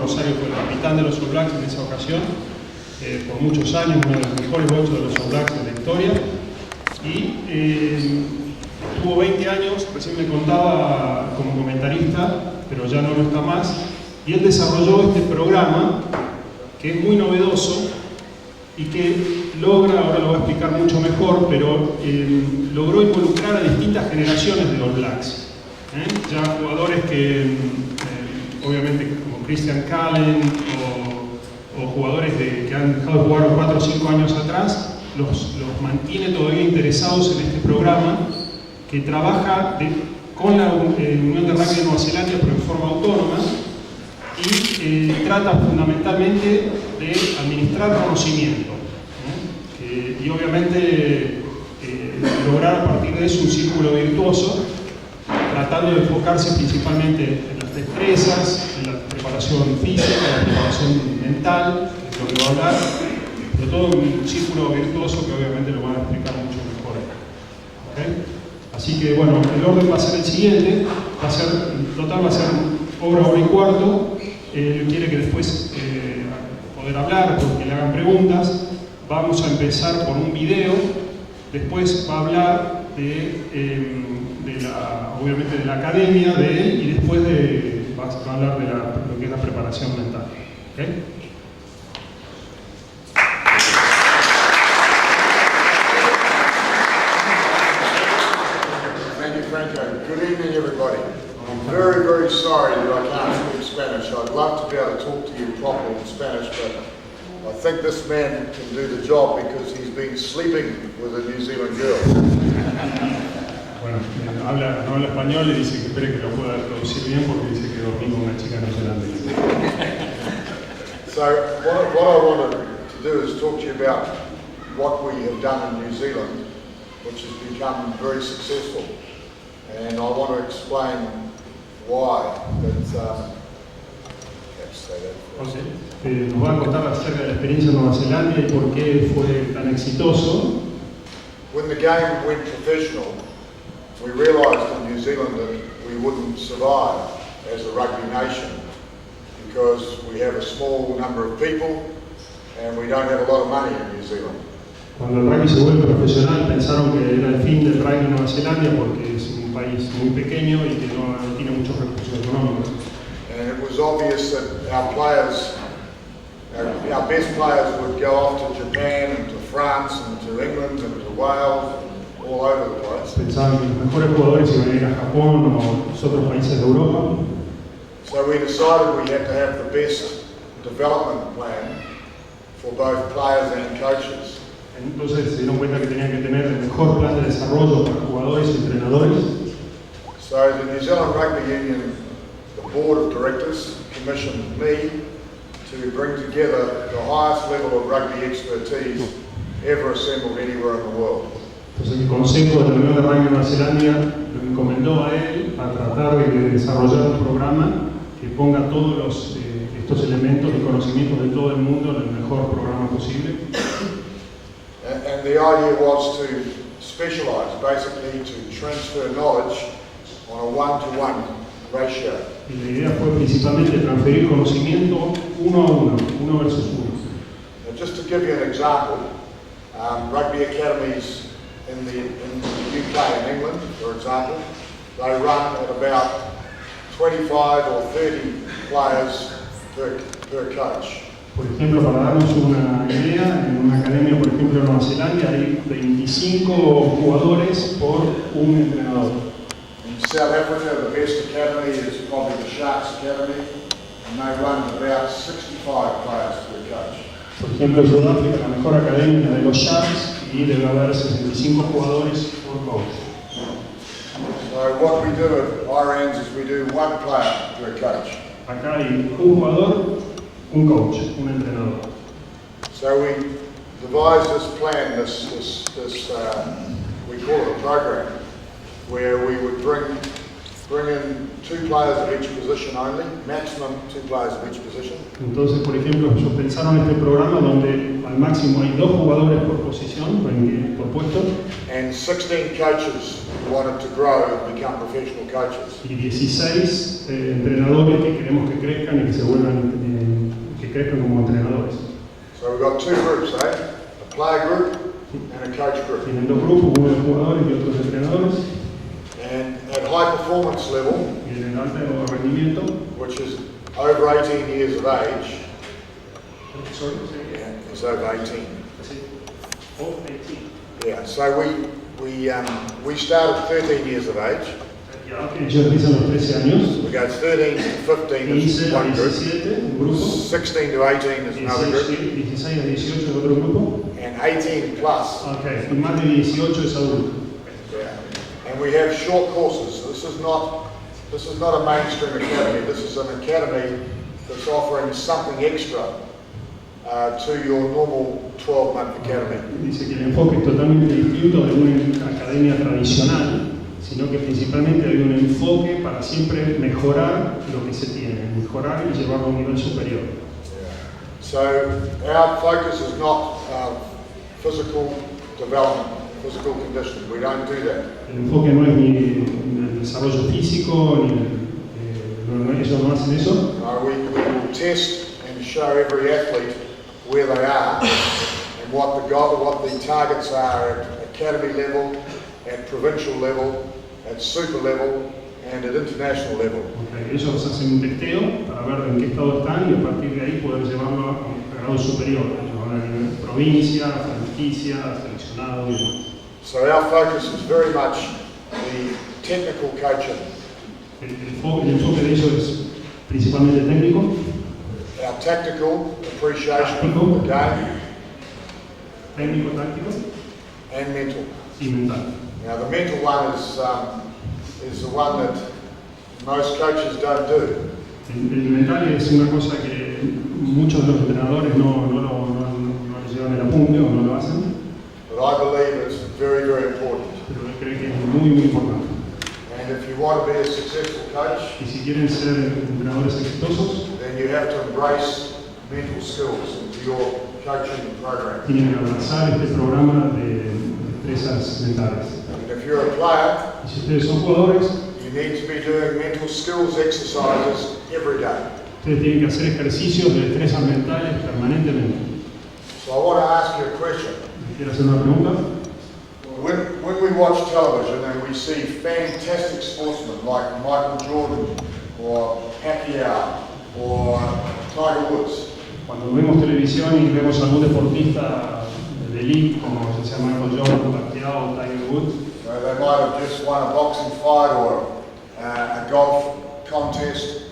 Rosario fue el capitán de los All Blacks en esa ocasión, por muchos años, uno de los mejores 8 de los All Blacks de la historia. Y tuvo 20 años, recién me contaba, como comentarista, pero ya no lo está más. Y él desarrolló este programa, que es muy novedoso y que logra, ahora lo voy a explicar mucho mejor, pero logró involucrar a distintas generaciones de All Blacks. Ya jugadores que, obviamente, como Christian Cullen o jugadores que han dejado de jugar 4 o 5 años atrás, los mantiene todavía interesados en este programa que trabaja con la Unión de Rugby de Nueva Zelanda, pero en forma autónoma, y trata fundamentalmente de administrar conocimiento, y obviamente lograr a partir de eso un círculo virtuoso, tratando de enfocarse principalmente en las destrezas, en la preparación física, en la preparación mental, que es lo que va a hablar, pero todo un círculo virtuoso que obviamente lo van a explicar mucho mejor. ¿Okay? Así que bueno, el orden va a ser el siguiente, el total va a ser hora y cuarto. Él quiere que después poder hablar, porque le hagan preguntas. Vamos a empezar por un video, después va a hablar obviamente de la academia de él, y después va a hablar de lo que es la preparación mental. ¿Okay? Thank you, Franco. Good evening, everybody. I'm very, very sorry that I can't speak Spanish. I'd love to be able to talk to you properly in Spanish, but I think this man can do the job because he's been sleeping with a New Zealand girl. Bueno, no habla español y dice que espere que lo pueda traducir bien porque dice que dormí con una chica neozelandesa. So what I wanted to do is talk to you about what we have done in New Zealand, which has become very successful, and I want to explain why. Okay. Nos va a contar acerca de la experiencia en Nueva Zelanda y por qué fue tan exitoso. When the game went professional, we realised in New Zealand that we wouldn't survive as a rugby nation because we have a small number of people and we don't have a lot of money in New Zealand. Cuando el rugby se vuelve profesional, pensaron que era el fin del rugby en Nueva Zelanda porque es un país muy pequeño y que no tiene muchos recursos económicos. And it was obvious that our players, our best players would go off to Japan and to France and to England and to Wales, all over the place. Pensaban que los mejores jugadores iban a ir a Japón o los otros países de Europa. So we decided we had to have the best development plan for both players and coaches. Entonces se dieron cuenta que tenían que tener el mejor plan de desarrollo para jugadores y entrenadores. So the New Zealand Rugby Union, the board of directors, commissioned me to bring together the highest level of rugby expertise ever assembled anywhere in the world. Entonces el Consejo de la Unión de Rugby de Nueva Zelanda lo encomendó a él a tratar de desarrollar un programa que ponga todos estos elementos y conocimientos de todo el mundo en el mejor programa posible. And the idea was to specialize, basically to transfer knowledge on a one-to-one ratio. Y la idea fue principalmente transferir conocimiento uno versus uno. Now, just to give you an example, rugby academies in the UK and England, for example, they run at about 25 or 30 players per coach. Por ejemplo, para darnos una idea, en una academia, por ejemplo, en Nueva Zelanda hay 25 jugadores por un entrenador. In South Africa, the best academy is probably the Sharks Academy, and they run about 65 players per coach. Por ejemplo, en Sudáfrica, la mejor academia es la de los Sharks y debe haber 65 jugadores por coach. So what we do at Iranz is we do one player per coach. Acá hay un jugador, un coach, un entrenador. So we devised this plan, we call it a program, where we would bring bring in 2 players of each position only, maximum 2 players of each position. Entonces, por ejemplo, ellos pensaron este programa donde al máximo hay 2 jugadores por posición, por puesto, and 16 coaches who wanted to grow and become professional coaches. y 16 entrenadores que queremos que crezcan y que se vuelvan, que crezcan como entrenadores. So we've got 2 groups, a player group and a coach group. Tienen 2 grupos, uno de jugadores y otro de entrenadores. And at high performance level, Y en el alto rendimiento, which is over 18 years of age, is over 18. Yeah, so we start at 13 years of age. Ellos empiezan a los 13 años. We go 13 to 15 is 15 a one group, 17, un grupo. 16 to 18 is another group, 16 a 18 es otro grupo. and 18 plus. Okay, y más de 18 es adulto. Yeah. And we have short courses. This is not a mainstream academy. This is an academy that's offering something extra to your normal 12-month academy. Dice que el enfoque es totalmente distinto de una academia tradicional, sino que principalmente hay un enfoque para siempre mejorar lo que se tiene, mejorar y llevarlo a un nivel superior. Yeah. So our focus is not physical development, physical conditioning. We don't do that. El enfoque no es ni el desarrollo físico, ellos no hacen eso. We will test and show every athlete where they are and what the targets are at academy level, at provincial level, at super level, and at international level. Okay. Ellos hacen un testeo para ver en qué estado están y a partir de ahí poder llevarlo a un grado superior, a nivel provincia, franquicia, seleccionado y demás. So our focus is very much the technical coaching. El enfoque de ellos es principalmente técnico, Our tactical appreciation of the game técnico, táctico and mental. y mental. Now the mental one is the one that most coaches don't do. El mental es una cosa que muchos de los entrenadores no les llevan el apunte o no lo hacen, But I believe it's very, very important. pero creo que es muy, muy importante. And if you want to be a successful coach, Y si quieren ser entrenadores exitosos, then you have to embrace mental skills into your coaching program. tienen que abrazar este programa de destrezas mentales. And if you're a player, Y si ustedes son jugadores, you need to be doing mental skills exercises every day. ustedes tienen que hacer ejercicios de destrezas mentales permanentemente. So I want to ask you a question. ¿Quiero hacer una pregunta? When we watch television and we see fantastic sportsmen like Michael Jordan or Pacquiao or Tiger Woods, Cuando vemos televisión y vemos a algún deportista de elite, como se llama Michael Jordan, Pacquiao, Tiger Woods, they might have just won a boxing fight or a golf contest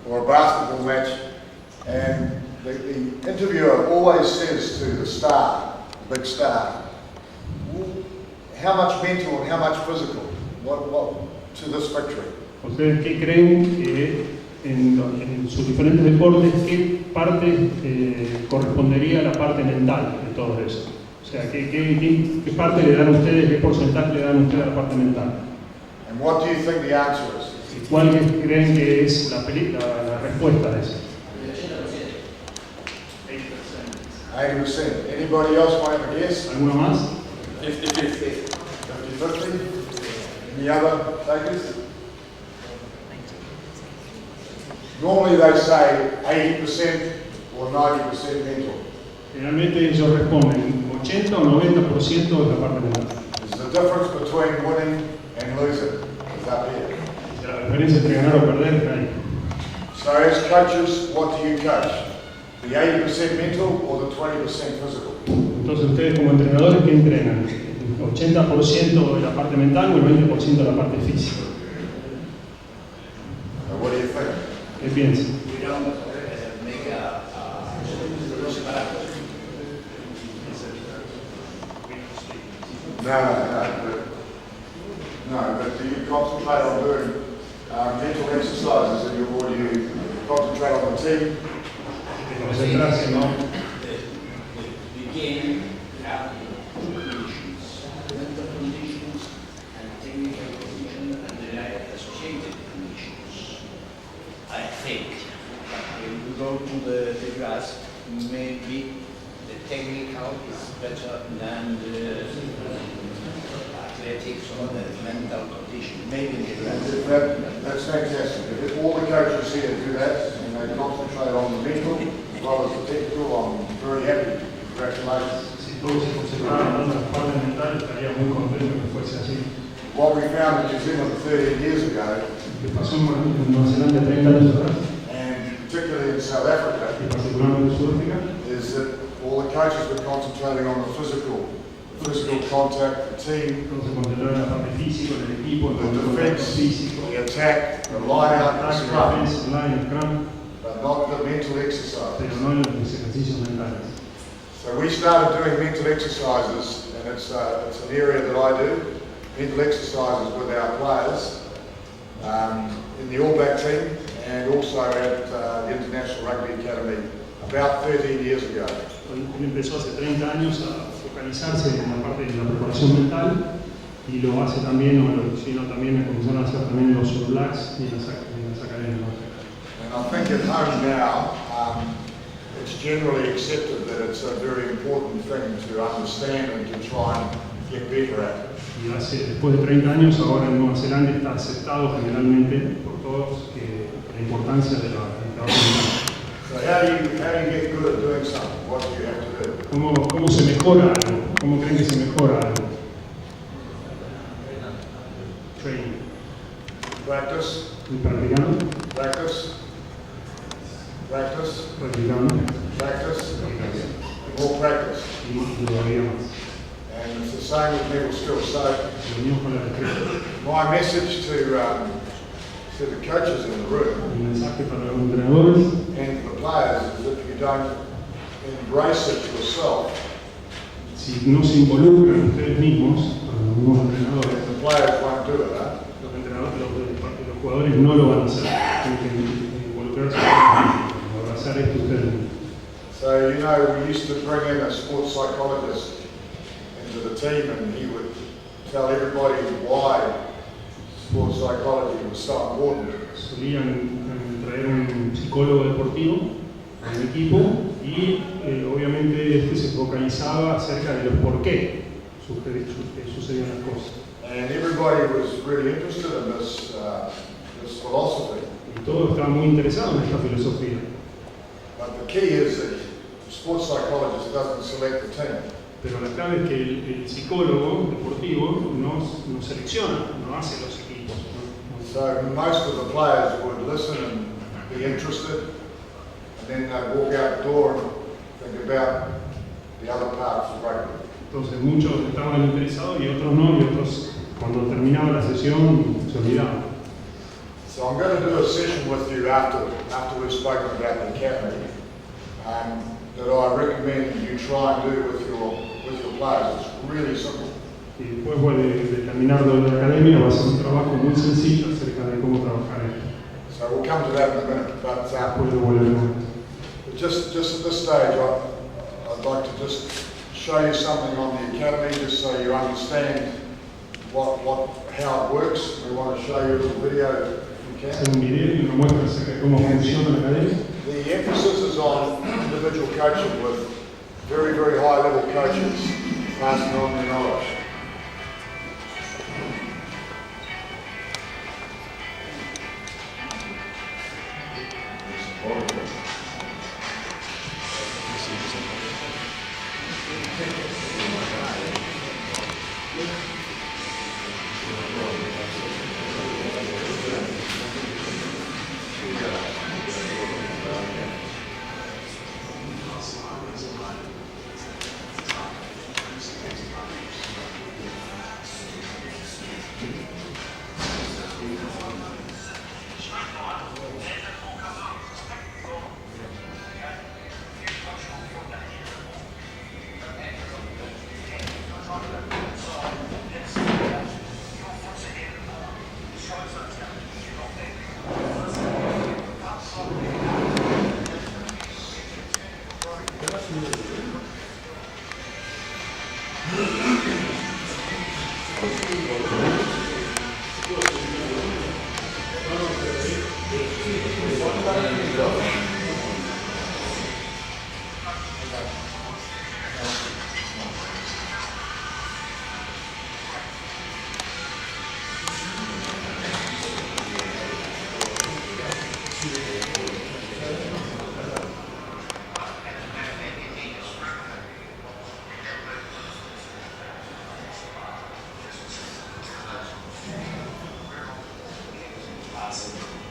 or a basketball match, and the interviewer always says to the star, the big star, how much mental and how much physical, what to this victory? ¿ustedes qué creen que en sus diferentes deportes, qué parte correspondería a la parte mental de todo eso? O sea, ¿qué parte le dan a ustedes, qué porcentaje le dan a ustedes a la parte mental? And what do you think the answer is? ¿Cuál creen que es la respuesta de eso? 80%. Anybody else want to have a guess? ¿Alguno más? 50-50. 50-50? Any other takers? Normally they say 80% or 90% mental. Generalmente ellos responden 80 o 90% de la parte mental. There's the difference between winning and losing. It's up here. La diferencia entre ganar o perder está ahí. So as coaches, what do you coach? The 80% mental or the 20% physical? Entonces ustedes como entrenadores, ¿qué entrenan? ¿El 80% de la parte mental o el 20% de la parte física? What do you think? ¿Qué piensan? No, but do you concentrate on doing mental exercises in your body? You concentrate on the team? Concentrarse, ¿no? The game have conditions, mental conditions, and technical conditions, and they are associated. go to the grass, maybe the technical is better than the athletics or the mental condition, maybe in the grass. That's fantastic. If all the coaches here do that and they concentrate on the mental as well as the technical, I'm very happy. Congratulations. Si todos se concentraran en la parte mental, estaría muy contento que fuese así. What we found in New Zealand 13 years ago, Lo que pasó en Nueva Zelanda 30 años atrás, and particularly in South Africa, y particularmente en Sudáfrica, is that all the coaches were concentrating on the physical contact, the team, todos se concentraron en la parte física, en el equipo, en the el contacto defence, físico, the attack, the line out, the el scrum, defensa, line, el scrum, but not the mental exercise. pero no en los ejercicios mentales. So we started doing mental exercises, and it's an area that I do, mental exercises with our players in the All Black team and also at the International Rugby Academy about 13 years ago. Él empezó hace 30 años a focalizarse en la parte de la preparación mental y lo hace también, sino también comenzaron a hacer también los All Blacks y en las academias. And I think at home now, it's generally accepted that it's a very important thing to understand and to try and get better at. Y después de 30 años, ahora en Nueva Zelanda está aceptado generalmente por todos la importancia del trabajo mental. So how do you get good at doing something? What do you have to do? ¿Cómo se mejora algo? ¿Cómo creen que se mejora algo? Training. Practice, Y practicando, practice, practice, practicando, practice, practicando. more practice. Y todavía más. And it's the same with mental skills. So Lo mismo con la destreza. my message to the coaches in the room El mensaje para los entrenadores and the players is if you don't embrace it yourself, si no se involucran ustedes mismos, los mismos entrenadores, the players won't do it. los entrenadores, los jugadores no lo van a hacer. Tienen que involucrarse, abrazar esto ustedes mismos. So, you know, we used to bring in a sports psychologist into the team and he would tell everybody why sports psychology was so important. Solían traer un psicólogo deportivo al equipo y obviamente se focalizaba acerca de los por qué sucedían las cosas. And everybody was really interested in this philosophy. Y todos estaban muy interesados en esta filosofía. But the key is that the sports psychologist doesn't select the team. Pero la clave es que el psicólogo deportivo no selecciona, no hace los equipos. So most of the players would listen and be interested, and then they'd walk out the door and think about the other parts of rugby. Entonces muchos estaban interesados y otros no, y otros cuando terminaba la sesión se olvidaban. So I'm going to do a session with you after we've spoken about the academy that I recommend you try and do with your players. It's really simple. Y después de terminar de la academia va a ser un trabajo muy sencillo acerca de cómo trabajar esto. So we'll come to that in a minute. But Después de volver. just at this stage, I'd like to just show you something on the academy, just so you understand how it works. We want to show you a little video if we can. Hacer un video y una muestra acerca de cómo funciona la academia. The emphasis is on individual coaching with very, very high level coaches passing on their knowledge. base